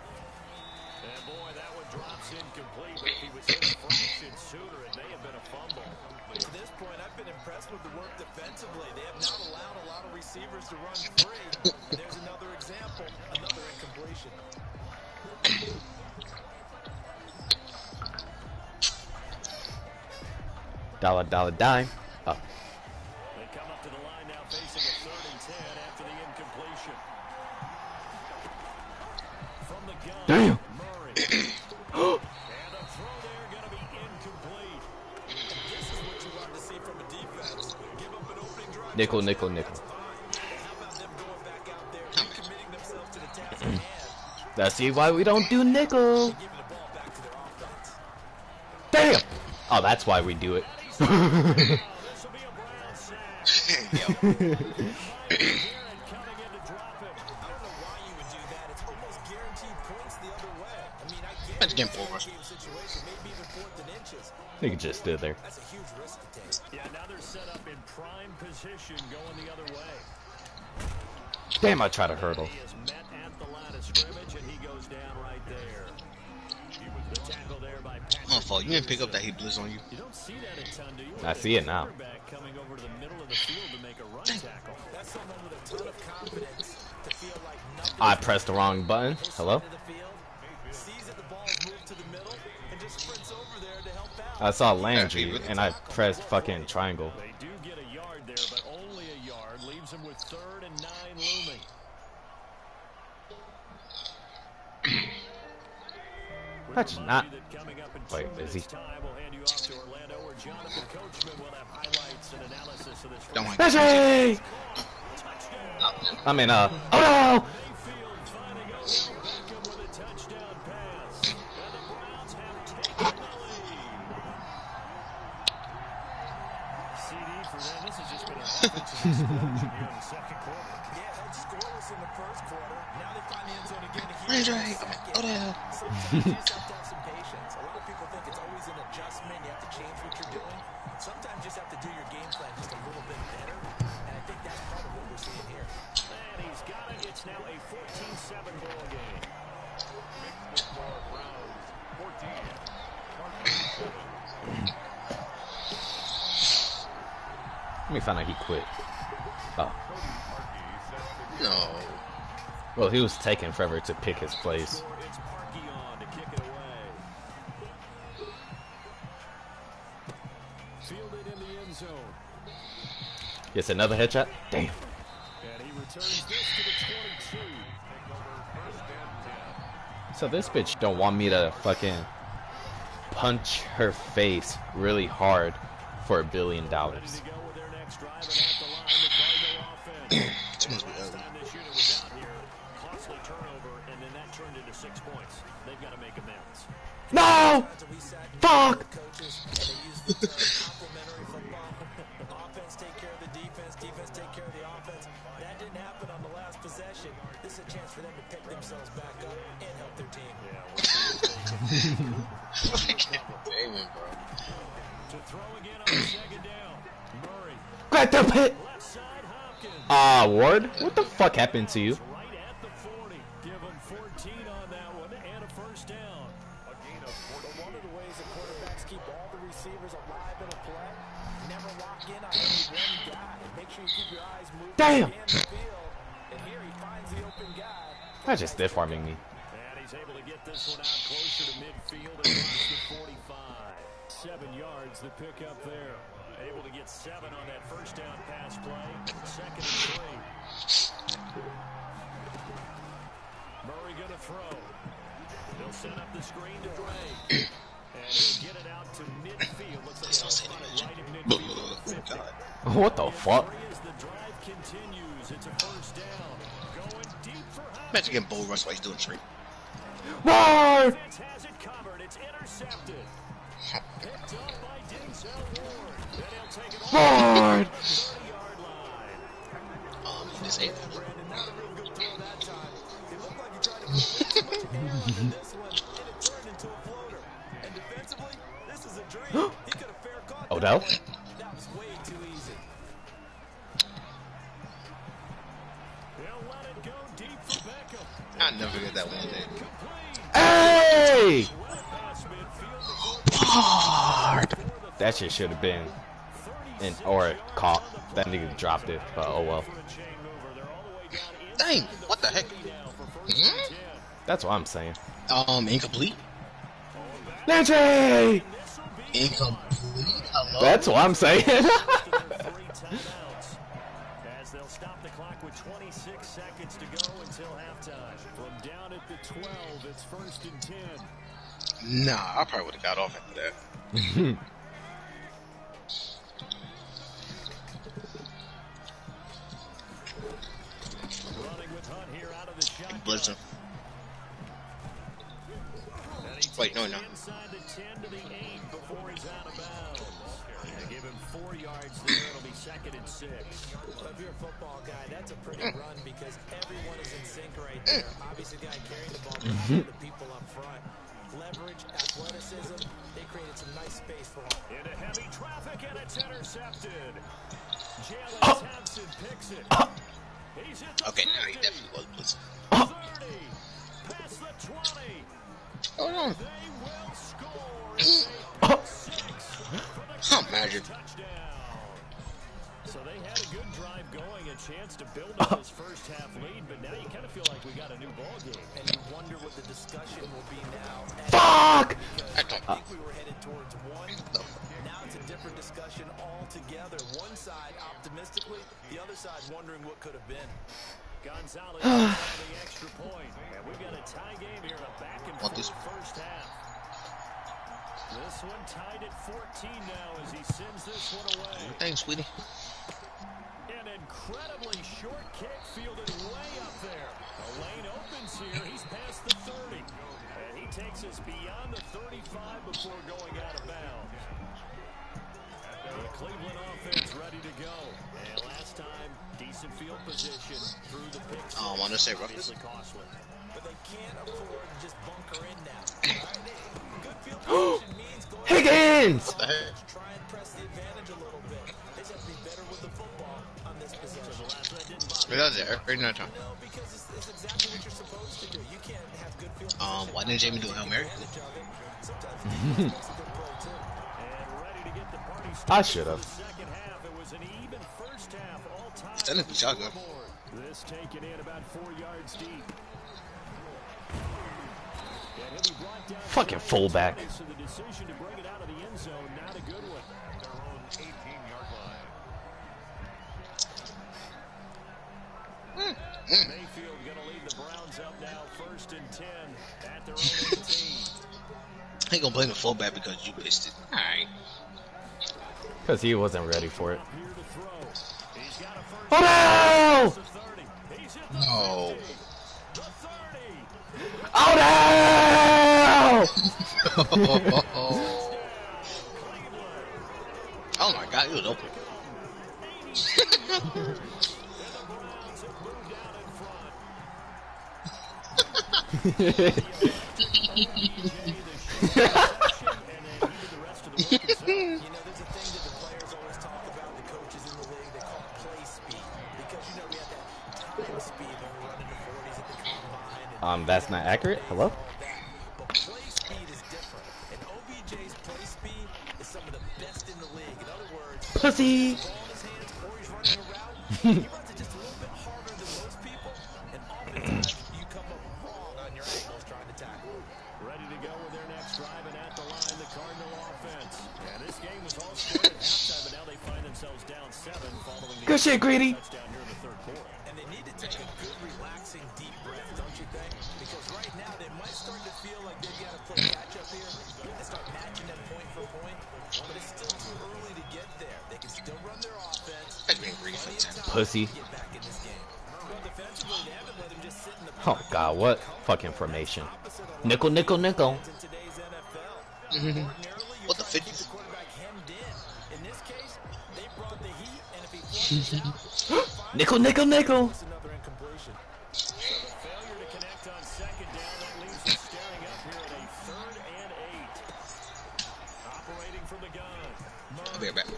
And boy, that one drops incomplete. But if he was hit a fraction sooner, it may have been a fumble. To this point, I've been impressed with the work defensively. They have not allowed a lot of receivers to run free. And there's another example, another incompletion. Dollar, dollar, dime. Oh. They come up to the line now facing a 3rd and 10 after the incompletion. From the gun, Damn. Murray. And the throw there going to be incomplete. This is what you want to see from a defense. Give up an opening drive. Nickel, nickel, nickel. How about them going back out there and committing themselves to the task at hand? That's why we don't do nickel. Giving the ball back to their offense. Damn. Oh, that's why we do it. This will be a Brown sack. Coming in to drop him. I don't know why you would do that. It's almost guaranteed points the other way. I mean, I get it. Game It's a over. game situation, maybe even 4th and inches. Nigga just stood there. That's a huge risk to take. Yeah, now they're set up in prime position going the other way. Damn, I tried to hurdle. He is met at the line of scrimmage, and he goes down right there. The tackle there by Patrick. My fault. You didn't pick up that he blitz on you. You don't see that a ton, do you? I see it now. Quarterback coming over to the middle of the field to make a run tackle. That's someone with a ton of confidence to feel like nothing. I pressed the wrong button. Hello? To the field, sees that the ball's moved to the middle, and just sprints over there to help out. I saw Landry, and I pressed fucking triangle. They do get a yard there, but only a yard. Leaves them with 3rd and 9 looming. That's not. Coming up in Wait, 2 is he? minutes' time, we'll hand you off to Orlando, where Jonathan Coachman will have highlights and analysis of this. Don't like Landry! I mean, oh no! Mayfield finding Odell Beckham with a touchdown pass. And the Browns have taken the lead. CD for them. This has just been an offensive explosion here in the second quarter. Yeah, held scoreless in the first quarter. Now they find the end zone again. Landry, Odell. Sometimes you just have to have some patience. A lot of people think it's always an adjustment. You have to change what you're doing. Sometimes you just have to do your game plan just a little bit better. And I think that's part of what we're seeing here. And he's got it. It's now a 14-7 ball game. Let me find out he quit. Oh. No. Well, he was taking forever to pick his place. It's Parkey on to kick it away. Fielded in the end zone. Gets another headshot. Damn. And he returns this to the 22. So this bitch don't want me to fucking punch her face really hard for $1 billion. To go with their next drive and at the line, the Cardinal offense. This must be Last ugly. time this unit was out here, costly turnover, and then that turned into 6 points. They've got to make amends. No! Fuck! Coaches, and they use the complementary football. Offense take care of the defense. Defense take care of the offense. That didn't happen on the last possession. This is a chance for them to pick themselves back up and help their team. Damon, bro. To throw again on the second down. Murray. Grab the pit! Left side, Hopkins. Ward? What the fuck happened to you? Right at the 40. Give him 14 on that one and a first down. A gain of 4. But one of the ways that quarterbacks keep all the receivers alive in a play, never lock in on any one Damn! That's just stiff arming me. And he's able to get this one out closer to midfield across the 45. 7 yards the pick up there. Able to get 7 on that first down pass play. 2nd and 3. Murray going to throw. They'll set up the screen to Drake. And he'll get it out to midfield. Looks like he'll spot it right at midfield. What the fuck? As the drive continues, it's a first down. Going deep for Imagine getting bull rush while he's doing straight. Ward! has it covered. It's intercepted. Picked up by Denzel Ward. Then he'll take it all Ward! 30-yard line. This ain't. Not a real good throw that time. It looked like he tried to put too much air on this one, and it turned into a floater. And defensively, this is a dream. He could have fair caught Odell? that. That was way too easy. He'll let it go deep for Beckham. I'll never get that one day. Hey! Well past midfield. Hard. That shit should have been or caught. That nigga dropped it, but oh well. Dang, what the heck? That's what I'm saying. Incomplete? Landry! Incomplete? Hello? That's what I'm saying. As they'll stop the clock with 26 seconds to go until halftime. From down at the 12, it's 1st and 10. Nah, I probably would have got off after that. Running with Hunt here out of the shotgun. Blitz him. Wait, no. Inside the 10 to the 8 before he's out of bounds. They give him 4 yards there. It'll be 2nd and 6. Well, if you're a football guy, that's a pretty run because everyone is in sync right there. Obviously, the guy carrying the ball, the people up front. Leverage, athleticism, they created some nice space for him. Into heavy traffic, and it's intercepted. Jalen Thompson picks it. He's at the Okay, 50, now he definitely was blitzing. 30, past the 20. Hold on. They will score. It's a 6 for the Imagine. touchdown. So they had a good drive going, a chance to build on this first half lead, but now you kind of feel like we got a new ball game. And you wonder what the discussion will be now. Fuck! I think we were headed towards one. Now it's a different discussion altogether. One side optimistically, the other side wondering what could have been. Gonzalez on the extra point. And we've got a tie game here, a back and forth first half. This one tied at 14 now as he sends this one away. Thanks, sweetie. An incredibly short kick fielded way up there. The lane opens here. He's past the 30. And he takes us beyond the 35 before going out of bounds. The Cleveland offense ready to go. And last time, decent field position through the picks. I want to say Rutgers. Costly. But they can't afford to just bunker in now. Good field position means going Higgins! What the heck? try and press the advantage a little bit. They just have to be better with the football on this possession. That's it. Right now, time. No, because it's exactly what you're supposed to do. You can't have good field position. Why didn't Jamie do a Hail Mary? Sometimes he makes a good play too. And ready to get the party I started should have. for the second half. It was an even first half, all tied. Send it to shotgun. This taken in about 4 yards deep. And he'll be brought down Fucking fullback. so the decision to bring it out of the end zone, not a good one. Their own 18-yard line. Mayfield going to lead the Browns up now, 1st and 10 at their own 18. I ain't gonna blame the fullback because you pissed it. Alright. Because he wasn't ready for it. Here to throw. He's got a first Oh no! to 30. He's hit the No. 50, the 30. Oh no! Oh my god, he was open. You know, there's a thing that the players always talk about, the coaches in the league, they call play speed. Because, you know, we have that time speed when we're running the 40s at the combine. That's not accurate. Hello? But play speed is different. And OBJ's play speed is some of the best in the league. In other words, Pussy! ball in his hands or he's running a route, He runs it just a little bit harder than most people, and offensively, you come up wrong on your angles trying to tackle him. Ready to go with their next drive, and at the line, the Cardinal offense. And this game was all scored at halftime, but now they find themselves down 7 following the good shit, Greedy. touchdown here in the third quarter. And they need to take a good, relaxing, deep breath, don't you think? Because right now, they might start to feel like they've got to play catch-up here and start matching them point for point. But it's still too early to get there. They can still run their offense. Pussy. Oh, God, what fucking formation. Nickel, nickel, nickel. What the 50s? Nickel, nickel, nickel. Failure to connect on second down. That leaves us staring up here at a 3rd and 8. Operating from the gun. I'll be right back.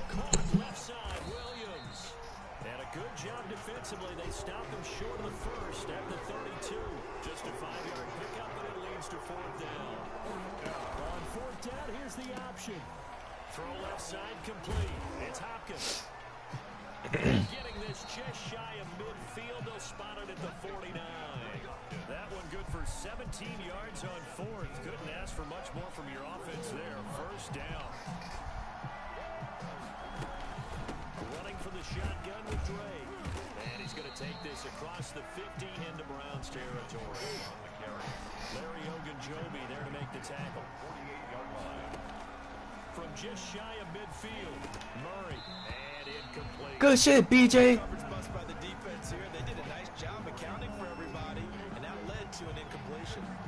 Caught left side, Williams. And a good job defensively. They stopped him short of the first at the 32. Just a 5-yard pickup, and it leads to 4th down. On 4th down, here's the option. Throw left side complete. It's Hopkins. Getting this just shy of midfield. They'll spot it at the 49. That one good for 17 yards on 4th. Couldn't ask for much more from your offense there. 1st down. Running for the shotgun with Drake. And he's going to take this across the 50 into Browns territory. Larry Ogunjobi there to make the tackle. 48-yard line. From just shy of midfield, Murray. And incomplete. Good shit, BJ. Bust by the defense here. They did a nice job accounting for everybody, and that led to an incompletion. An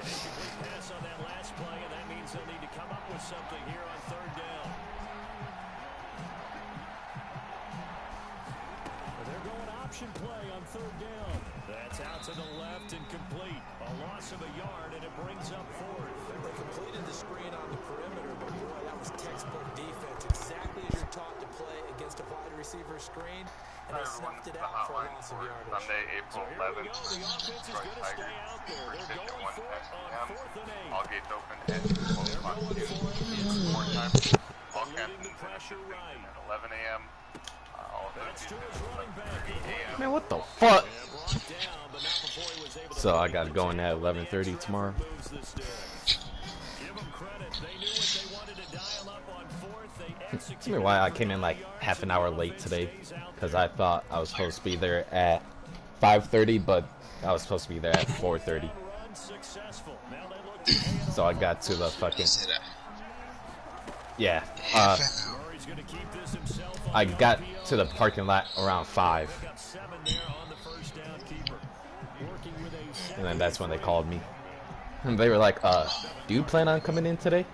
incomplete pass on that last play, and that means they'll need to come up with something here on 3rd down. They're going option play on 3rd down. That's out to the left and complete. A loss of a yard, and it brings up 4th. They completed the screen on the perimeter, but boy, that was textbook defense. Exactly as you're taught to play against a wide receiver screen, and they snuffed it out for a loss of yardage. Sunday, April 11th. The offense is going to stay out there. They're going for it on 4th and 8. All gates open at 12 o'clock. More time. All captains in at 11 a.m. All That's to his running back. Man, what the fuck? So I gotta go in at 11:30 tomorrow. Tell me why I came in like half an hour late today, because I thought I was supposed to be there at 5:30, but I was supposed to be there at 4:30. So I got to the fucking I got to the parking lot around 5. And then that's when they called me. And they were like, do you plan on coming in today?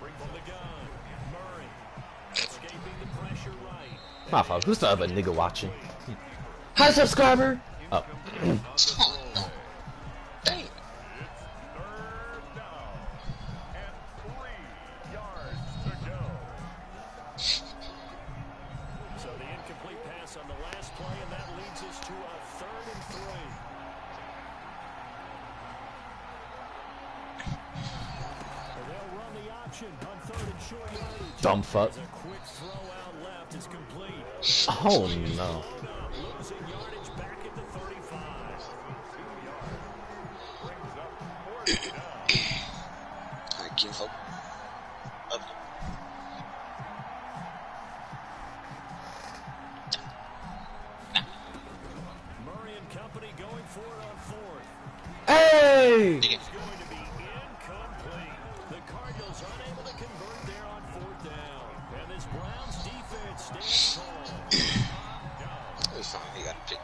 My fault. Who's the other nigga watching? Hi, subscriber! Oh. Dang. So the incomplete pass on the last play, and that leads us to a 3rd and 3. They'll run the option on 3rd and short yardage. Dumb fuck. A quick throw out left is complete. Oh no. Losing yardage back at the 35. I give up. Murray and company going for it on 4th. Hey! It's going to be incomplete. The Cardinals unable to convert there on 4th down. And this Browns defense stands tall. It was fine. You got a pick.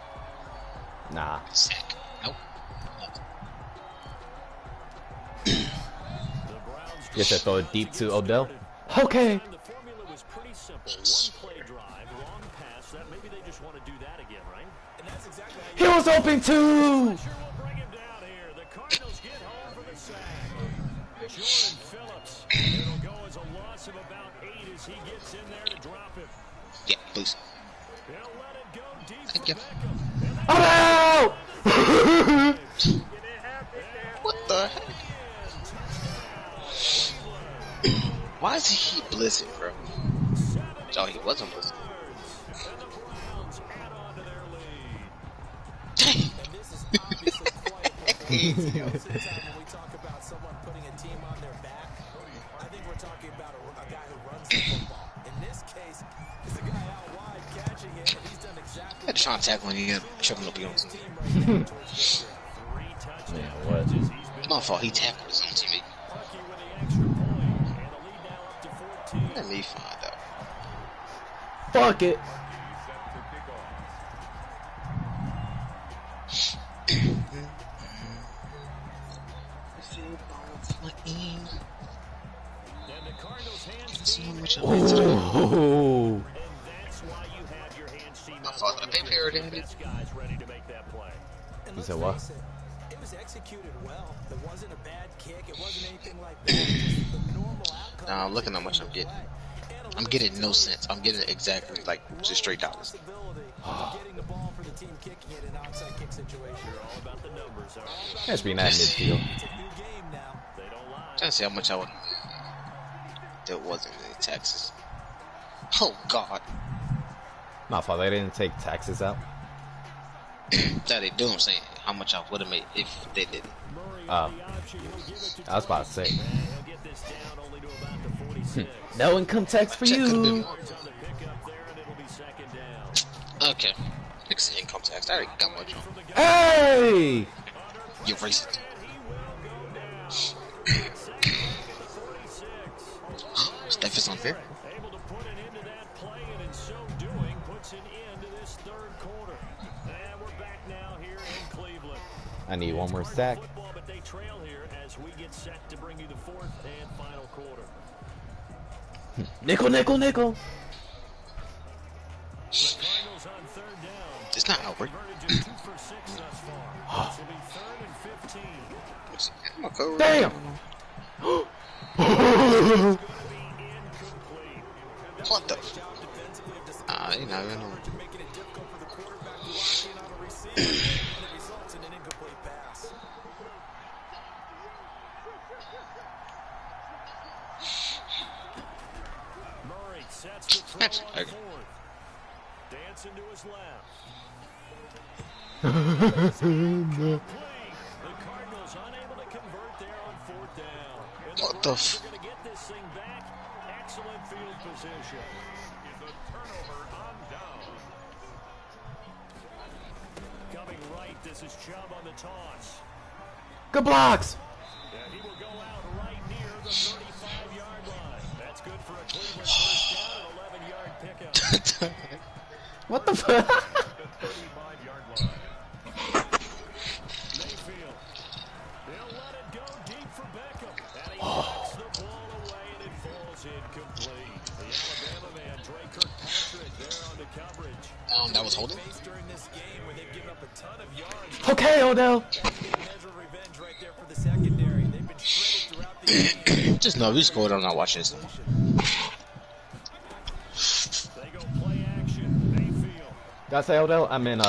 Nah. Sack. Nope. Get that throw it deep to Odell. Okay. The formula was pretty simple. One play drive, long pass. That maybe they just want to do that again, right? And that's exactly how He was open too! Sure will bring him down here. The Cardinals get home for the sack. Jordan Phillips. It'll go as a loss of about 8 as he gets in there to drop him. Yeah, please. He'll let it go deep Thank for you. Beckham. Oh! What the heck? Why is he blitzing, bro? Oh, he wasn't listening. When we talk about someone putting a team on their back, I think we're talking about a guy who runs the football. In this case, it's a guy out wide catching it, and he's done exactly Had to try and tackle him again. Shouldn't have been on. Man, what? It's my fault. He tackled his own teammate. Let me find out. Fuck it. Oh. My fault. I think Perry did it. You said what? It was executed well. It wasn't a bad kick. It wasn't anything like that. Just the normal outcome. Now I'm looking how much I'm getting. I'm getting no sense. I'm getting exactly like just straight dollars. Getting the ball for the team kicking it in an onside kick situation. All about the numbers. Has to be that midfield. It's a new game now. They don't lie. Trying to see how much I would. There wasn't any taxes. Oh God. My fault. They didn't take taxes out. That they do. I'm saying how much I would have made if they didn't. I was about to say. No income tax for you. Okay. Fix the income tax. I already got my job. Hey! You're racist. Steph is unfair. Able to put an end to that play, and in so doing, puts an end to this third quarter. And we're back now here in Cleveland. I need one more sack. Football, but they trail here as we get set to bring you the fourth and final quarter. Nickel, nickel, nickel. The Cardinals on third down. It's not Albert. Converted just 2 for 6 thus far. This will be third and 15. My code. Damn. What the? You know, I know. Making it difficult for the quarterback to lock in on a receiver, and it results in an incomplete pass. Murray sets the throw That's on okay. fourth. Dancing to his left. The Cardinals unable to convert there on fourth down. And What the f- They're going to get this thing back. Excellent field position. Is a turnover on down. Coming right, this is Chubb on the toss. Good blocks. And he will go out right near the 35-yard line. That's good for a Cleveland first down and 11-yard pickup. What the fuck? The 35-yard line. Mayfield. They'll let it go deep for Beckham. And he knocks the ball away, and it falls incomplete. The Alabama man, Dre Kirkpatrick, there on the coverage. That was holding. Faced during this game where they've given up a ton of yards. Okay, Odell. Measure of revenge right there for the secondary. They've been shredded throughout the game. Just know we scored. I'm not watching this. They go play action. Mayfield. Did I say Odell? I mean,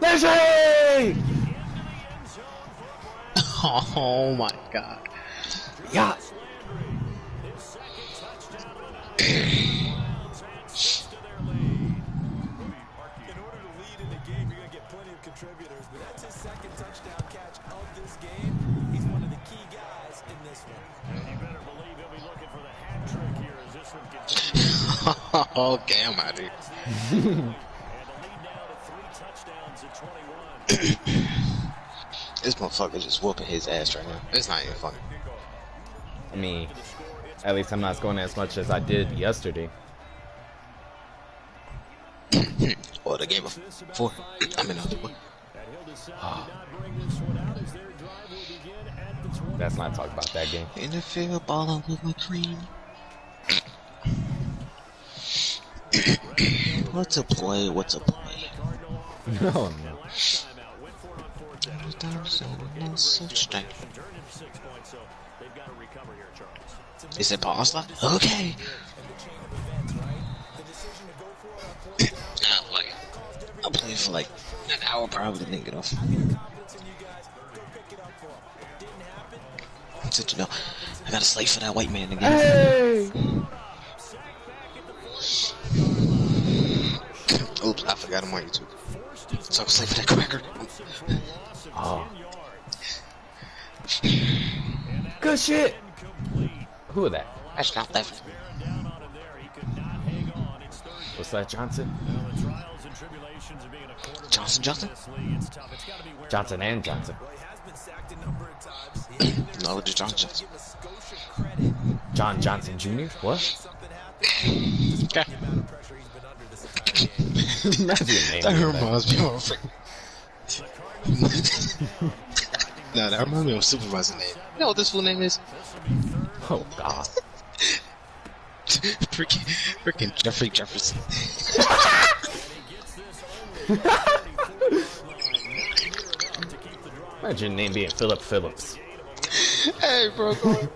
Leslie! Oh my God. Yeah. His second touchdown of the night. Browns add 6 to their lead. In order to lead in the game, you're going to get plenty of contributors, but that's his second touchdown catch of this game. He's one of the key guys in this one. And you better believe he'll be looking for the hat trick here as this one continues. Okay, I'm out of here. And the lead now to 3 touchdowns at 21. This motherfucker just whooping his ass right now. It's not even funny. I mean, at least I'm not scoring as much as I did yesterday. Or the game before. I'm in another one. And he'll decide to not bring this one out as their drive will begin at the 20. Let's not talk about that game. In the field, balling with my cream. What's a play? What's a play? No, no. Last time out, went for it on fourth down. No such thing. Turned into 6 points, so they've got to recover here, Charles. Is it pause? Okay. Nah, like, I played for like an hour, probably didn't get off. Since you know, I got a slate for that white man again. Hey! got him on YouTube. So I was like, for that cracker. Oh. Good shit. Who are that? That's not left. What's that, Johnson? Johnson? Johnson and Johnson. No, just Johnson. John Johnson Jr.? What? Okay. That reminds me of No, that reminds me of a supervisor name. You know what this full name is? Oh, God. Freaking Jeffrey Jefferson. Imagine your name being Philip Phillips. Hey, bro, go on.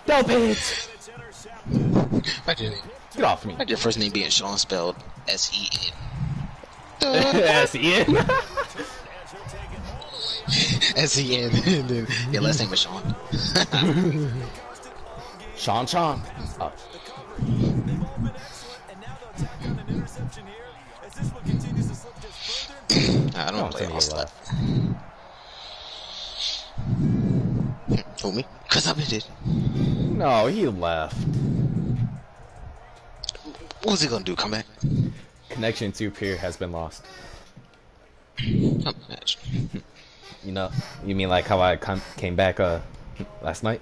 Dope hits! Get off me. Imagine your first name being Sean spelled S-E-N. S-E-N? S-E-N. And then your last name is Sean. Sean. Oh. I don't play all stuff. Who, me? Because I did. No, he left. What was he gonna do? Come back? Connection to peer has been lost. Imagine. You know, you mean like how I came back last night?